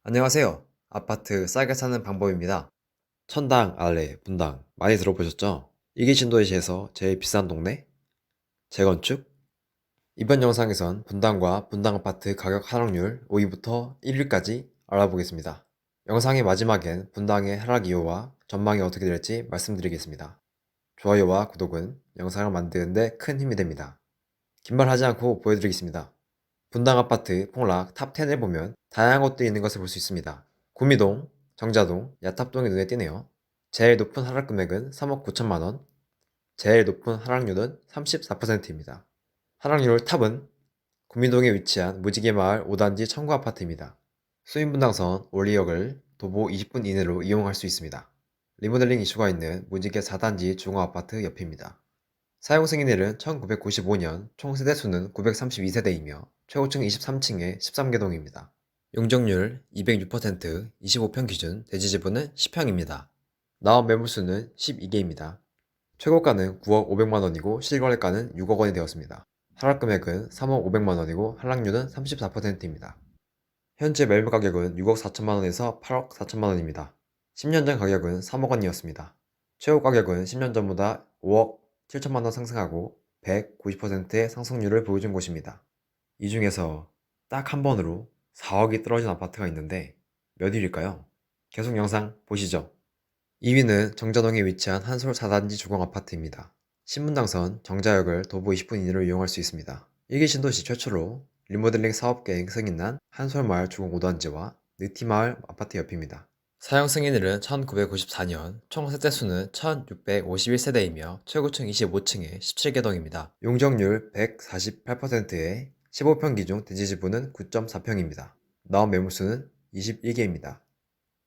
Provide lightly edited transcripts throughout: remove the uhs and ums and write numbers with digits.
안녕하세요. 아파트 싸게 사는 방법입니다. 천당, 알레, 분당 많이 들어보셨죠? 이기 신도시에서 제일 비싼 동네? 재건축? 이번 영상에선 분당과 분당 아파트 가격 하락률 5위부터 1위까지 알아보겠습니다. 영상의 마지막엔 분당의 하락 이유와 전망이 어떻게 될지 말씀드리겠습니다. 좋아요와 구독은 영상을 만드는 데 큰 힘이 됩니다. 긴 말 하지 않고 보여드리겠습니다. 분당 아파트 폭락 탑 10을 보면 다양한 곳들이 있는 것을 볼 수 있습니다. 구미동, 정자동, 야탑동이 눈에 띄네요. 제일 높은 하락 금액은 3억 9천만 원, 제일 높은 하락률은 34%입니다. 하락률 탑은 구미동에 위치한 무지개 마을 5단지 청구 아파트입니다. 수인분당선 올리역을 도보 20분 이내로 이용할 수 있습니다. 리모델링 이슈가 있는 무지개 4단지 중앙아파트 옆입니다. 사용 승인일은 1995년, 총 세대수는 932세대이며 최고층 23층에 13개동입니다. 용적률 206%, 25평 기준, 대지지분은 10평입니다. 나온 매물수는 12개입니다. 최고가는 9억 5백만원이고 실거래가는 6억 원이 되었습니다. 하락금액은 3억 5백만원이고 하락률은 34%입니다. 현재 매물 가격은 6억 4천만원에서 8억 4천만원입니다. 10년 전 가격은 3억 원이었습니다. 최고 가격은 10년 전보다 5억 7천만원 상승하고 190%의 상승률을 보여준 곳입니다. 이 중에서 딱 한 번으로 4억이 떨어진 아파트가 있는데 몇 위일까요? 계속 영상 보시죠. 2위는 정자동에 위치한 한솔 4단지 주공 아파트입니다. 신분당선 정자역을 도보 20분 이내로 이용할 수 있습니다. 일기 신도시 최초로 리모델링 사업 계획 승인난 한솔마을 주공 5단지와 느티마을 아파트 옆입니다. 사용 승인일은 1994년, 총 세대수는 1651세대이며 최고층 25층에 17개동입니다. 용적률 148%에 15평 기준 대지지분은 9.4평입니다. 나온 매물수는 21개입니다.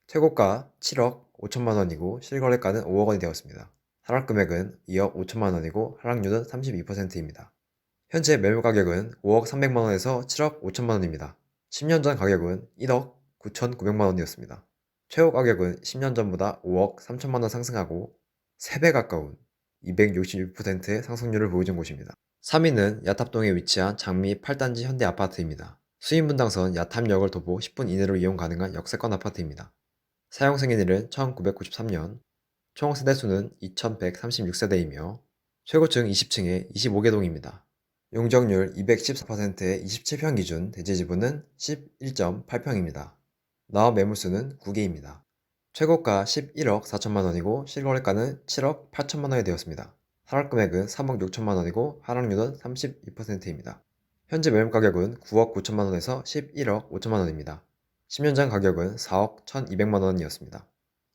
최고가 7억 5천만 원이고 실거래가는 5억 원이 되었습니다. 하락 금액은 2억 5천만 원이고 하락률은 32%입니다. 현재 매물 가격은 5억 3백만 원에서 7억 5천만 원입니다. 10년 전 가격은 1억 9,900만 원이었습니다. 최고 가격은 10년 전보다 5억 3천만 원 상승하고 3배 가까운 266%의 상승률을 보여준 곳입니다. 3위는 야탑동에 위치한 장미 8단지 현대 아파트입니다. 수인분당선 야탑역을 도보 10분 이내로 이용 가능한 역세권 아파트입니다. 사용 승인일은 1993년, 총 세대수는 2136세대이며 최고층 20층에 25개동입니다. 용적률 214%에 27평 기준 대지지분은 11.8평입니다. 나온 매물수는 9개입니다. 최고가 11억 4천만 원이고 실거래가는 7억 8천만 원이 되었습니다. 하락 금액은 3억 6천만 원이고 하락률은 32%입니다. 현재 매물 가격은 9억 9천만 원에서 11억 5천만 원입니다. 10년 전 가격은 4억 1,200만 원이었습니다.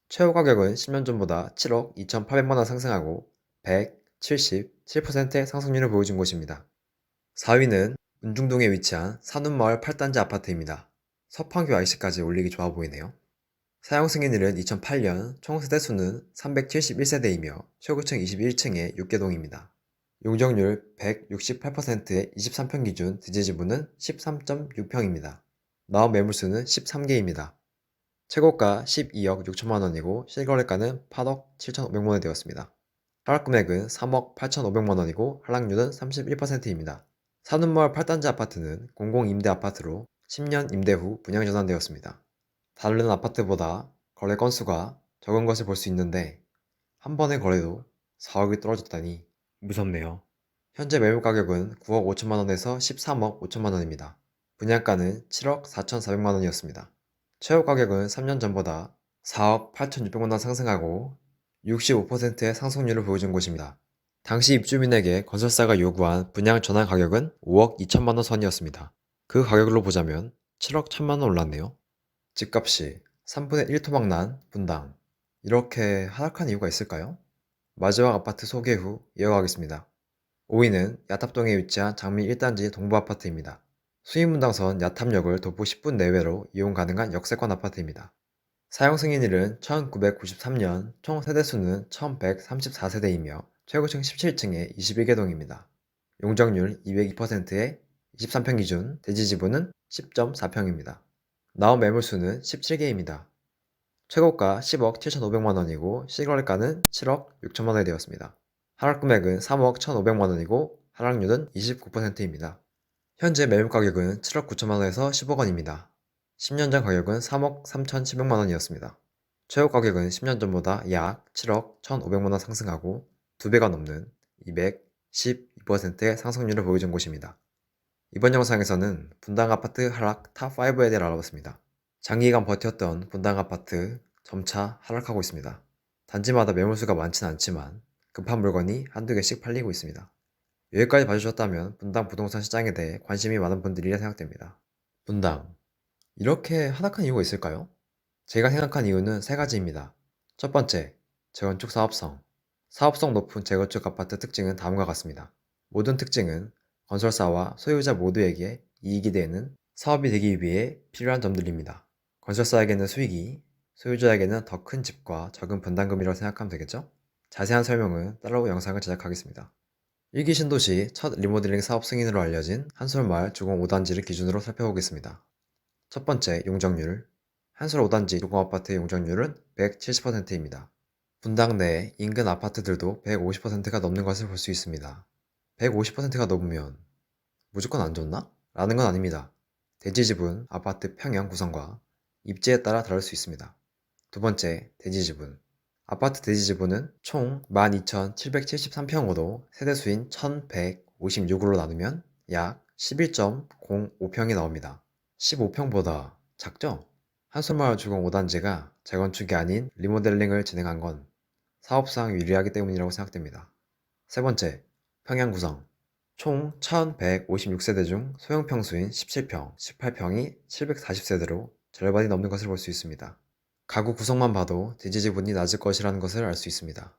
최고 가격은 10년 전보다 7억 2,800만 원 상승하고 177%의 상승률을 보여준 곳입니다. 4위는 문중동에 위치한 산운마을 8단지 아파트입니다. 서판교 IC까지 올리기 좋아 보이네요. 사용 승인일은 2008년, 총 세대수는 371세대이며 최고층 21층에 6개동입니다. 용적률 168%의 23평 기준 대지지분은 13.6평입니다. 나온 매물수는 13개입니다. 최고가 12억 6천만 원이고 실거래가는 8억 7천5백만 원이 되었습니다. 하락 금액은 3억 8천5백만 원이고 하락률은 31%입니다. 산운마을 8단지 아파트는 공공임대 아파트로 10년 임대 후 분양 전환되었습니다. 다른 아파트보다 거래 건수가 적은 것을 볼 수 있는데 한 번의 거래도 4억이 떨어졌다니 무섭네요. 현재 매물 가격은 9억 5천만 원에서 13억 5천만 원입니다. 분양가는 7억 4천4백만 원이었습니다. 최고 가격은 3년 전보다 4억 8천6백만 원 상승하고 65%의 상승률을 보여준 곳입니다. 당시 입주민에게 건설사가 요구한 분양 전환 가격은 5억 2천만 원 선이었습니다. 그 가격으로 보자면 7억 1천만 원 올랐네요. 집값이 3분의 1 토막난 분당. 이렇게 하락한 이유가 있을까요? 마지막 아파트 소개 후 이어가겠습니다. 5위는 야탑동에 위치한 장미 1단지 동부아파트입니다. 수인분당선 야탑역을 도보 10분 내외로 이용 가능한 역세권 아파트입니다. 사용 승인일은 1993년, 총 세대수는 1134세대이며 최고층 17층에 21개동입니다. 용적률 202%에 23평 기준, 대지지분은 10.4평입니다. 나온 매물수는 17개입니다. 최고가 10억 7천5백만원이고 실거래가는 7억 6천만원이 되었습니다. 하락 금액은 3억 1,500만원이고 하락률은 29%입니다. 현재 매물 가격은 7억 9천만원에서 10억 원입니다. 10년 전 가격은 3억 3,700만 원이었습니다. 최고 가격은 10년 전보다 약 7억 1,500만 원 상승하고 2배가 넘는 212%의 상승률을 보여준 곳입니다. 이번 영상에서는 분당 아파트 하락 탑5에 대해 알아봤습니다. 장기간 버텼던 분당 아파트 점차 하락하고 있습니다. 단지마다 매물수가 많지는 않지만 급한 물건이 한두 개씩 팔리고 있습니다. 여기까지 봐주셨다면 분당 부동산 시장에 대해 관심이 많은 분들이라 생각됩니다. 분당, 이렇게 하락한 이유가 있을까요? 제가 생각한 이유는 세 가지입니다. 첫 번째, 재건축 사업성. 사업성 높은 재건축 아파트 특징은 다음과 같습니다. 모든 특징은 건설사와 소유자 모두에게 이익이 되는 사업이 되기 위해 필요한 점들입니다. 건설사에게는 수익이, 소유자에게는 더 큰 집과 적은 분담금이라고 생각하면 되겠죠? 자세한 설명은 따로 영상을 제작하겠습니다. 1기 신도시 첫 리모델링 사업 승인으로 알려진 한솔마을 주공 5단지를 기준으로 살펴보겠습니다. 첫 번째, 용적률. 한솔 5단지 주공아파트의 용적률은 170%입니다. 분당 내 인근 아파트들도 150%가 넘는 것을 볼 수 있습니다. 150%가 넘으면 무조건 안 좋나? 라는 건 아닙니다. 대지지분, 아파트 평형 구성과 입지에 따라 다를 수 있습니다. 두 번째, 대지지분. 아파트 대지지분은 총 12,773평으로 세대수인 1,156으로 나누면 약 11.05평이 나옵니다. 15평보다 작죠? 한솔마을 주공 5단지가 재건축이 아닌 리모델링을 진행한 건 사업상 유리하기 때문이라고 생각됩니다. 세 번째, 평양 구성. 총 1156세대 중 소형평수인 17평, 18평이 740세대로 절반이 넘는 것을 볼 수 있습니다. 가구 구성만 봐도 대지지분이 낮을 것이라는 것을 알 수 있습니다.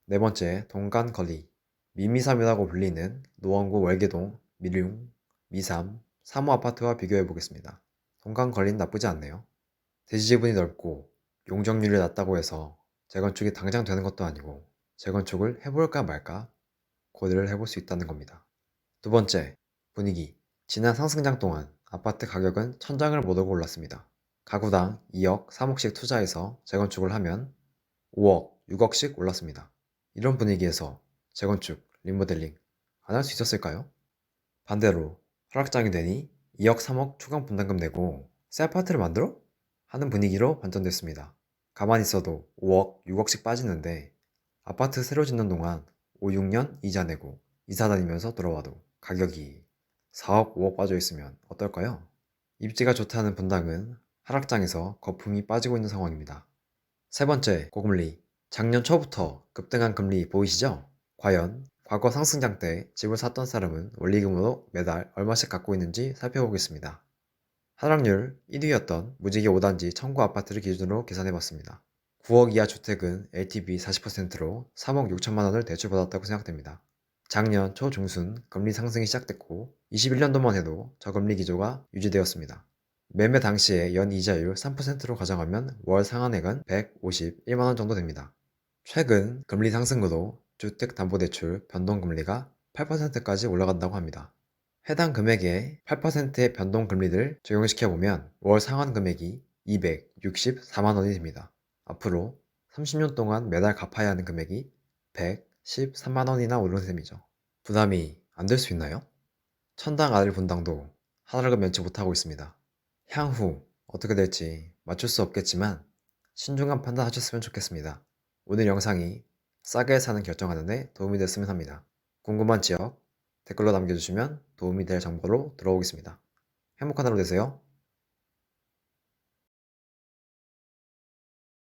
네 번째, 동간거리. 미미삼이라고 불리는 노원구 월계동, 미룡, 미삼, 3호 아파트와 비교해 보겠습니다. 동간거리는 나쁘지 않네요. 대지지분이 넓고 용적률이 낮다고 해서 재건축이 당장 되는 것도 아니고 재건축을 해볼까 말까 고려를 해볼 수 있다는 겁니다. 두 번째, 분위기. 지난 상승장 동안 아파트 가격은 천장을 못 오고 올랐습니다. 가구당 2억, 3억씩 투자해서 재건축을 하면 5억, 6억씩 올랐습니다. 이런 분위기에서 재건축, 리모델링 안 할 수 있었을까요? 반대로 하락장이 되니 2억, 3억 추가 분담금 내고 새 아파트를 만들어? 하는 분위기로 반전됐습니다. 가만히 있어도 5억, 6억씩 빠지는데 아파트 새로 짓는 동안 5, 6년 이자 내고 이사 다니면서 돌아와도 가격이 4억, 5억 빠져 있으면 어떨까요? 입지가 좋다는 분당은 하락장에서 거품이 빠지고 있는 상황입니다. 세 번째, 고금리. 작년 초부터 급등한 금리 보이시죠? 과연 과거 상승장 때 집을 샀던 사람은 원리금으로 매달 얼마씩 갖고 있는지 살펴보겠습니다. 하락률 1위였던 무지개 5단지 청구 아파트를 기준으로 계산해봤습니다. 9억 이하 주택은 LTV 40%로 3억 6천만 원을 대출받았다고 생각됩니다. 작년 초중순 금리 상승이 시작됐고 21년도만 해도 저금리 기조가 유지되었습니다. 매매 당시에 연 이자율 3%로 가정하면 월 상환액은 151만 원 정도 됩니다. 최근 금리 상승으로 주택담보대출 변동금리가 8%까지 올라간다고 합니다. 해당 금액에 8%의 변동금리를 적용시켜보면 월 상환 금액이 264만 원이 됩니다. 앞으로 30년 동안 매달 갚아야 하는 금액이 113만 원이나 오르는 셈이죠. 부담이 안 될 수 있나요? 천당 아들 분당도 하락을 면치 못하고 있습니다. 향후 어떻게 될지 맞출 수 없겠지만 신중한 판단하셨으면 좋겠습니다. 오늘 영상이 싸게 사는 결정하는 데 도움이 됐으면 합니다. 궁금한 지역 댓글로 남겨주시면 도움이 될 정보로 들어오겠습니다. 행복한 하루 되세요.